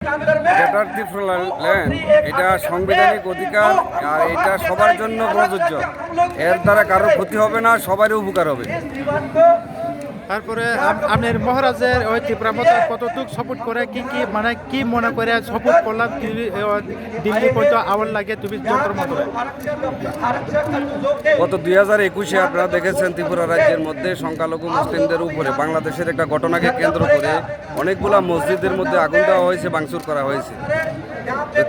Greater Tripura land এটা সাংবিধানিক অধিকার, আর এটা সবার জন্য প্রযোজ্য। এর দ্বারা কারোর ক্ষতি হবে না, সবারই উপকার হবে। তারপরে আপনার মহারাজের ওই ত্রিপুরা মতো কতটুক সাপোর্ট করে, কি মানে কি মনে করে সাপোর্ট করলাম দিল্লি পর্যন্ত আওয়ার লাগে তুমি যন্ত্র মতো? গত 2021-এ আপনারা দেখেছেন ত্রিপুরা রাজ্যের মধ্যে সংখ্যালঘু মুসলিমদের উপরে বাংলাদেশের একটা ঘটনাকে কেন্দ্র করে অনেকগুলা মসজিদের মধ্যে আগুন দেওয়া হয়েছে, ভাঙচুর করা হয়েছে।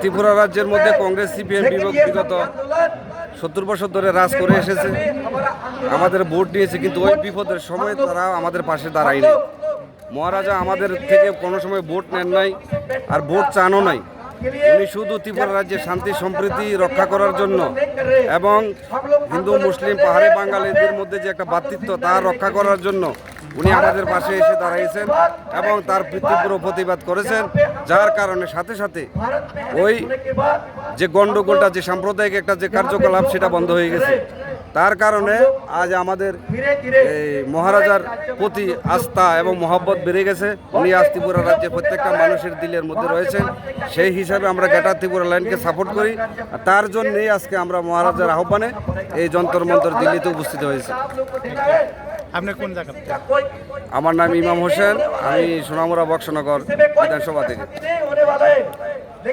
ত্রিপুরা রাজ্যের মধ্যে কংগ্রেস সিপিএম বিগত 70 বছর ধরে রাজ করে এসেছে, আমাদের ভোট দিয়েছে, কিন্তু ওই বিপদের সময় তারা আমাদের পাশে দাঁড়ায়নি। মহারাজা আমাদের থেকে কোনো সময় ভোট নেন নাই, আর ভোট চানও নাই। উনি শুধু ত্রিপুরা রাজ্যের শান্তি সম্প্রীতি রক্ষা করার জন্য এবং হিন্দু মুসলিম পাহাড়ি বাঙালিদের মধ্যে যে একটা ভ্রাতৃত্ব তা রক্ষা করার জন্য উনি আমাদের পাশে এসে দাঁড়িয়েছেন এবং তার তীব্র প্রতিবাদ করেছেন, যার কারণে সাথে সাথে ওই যে গণ্ডগোলটা, যে সাম্প্রদায়িক একটা যে কার্যকলাপ, সেটা বন্ধ হয়ে গেছে। তার কারণে আজ আমাদের মহারাজার প্রতি আস্থা এবং মহব্বত বেড়ে গেছে। উনি আজ ত্রিপুরা রাজ্যের প্রত্যেকটা মানুষের দিলের মধ্যে রয়েছেন। সেই হিসাবে আমরা গ্রেটার ত্রিপুরা লাইনকে সাপোর্ট করি। আর তার জন্যই আজকে আমরা মহারাজার আহ্বানে এই যন্তর মন্তর দিল্লিতে উপস্থিত হয়েছি। আপনি কোন জায়গা? আমার নাম ইমাম হোসেন, আমি সোনামুড়া বক্সনগর বিধানসভা থেকে।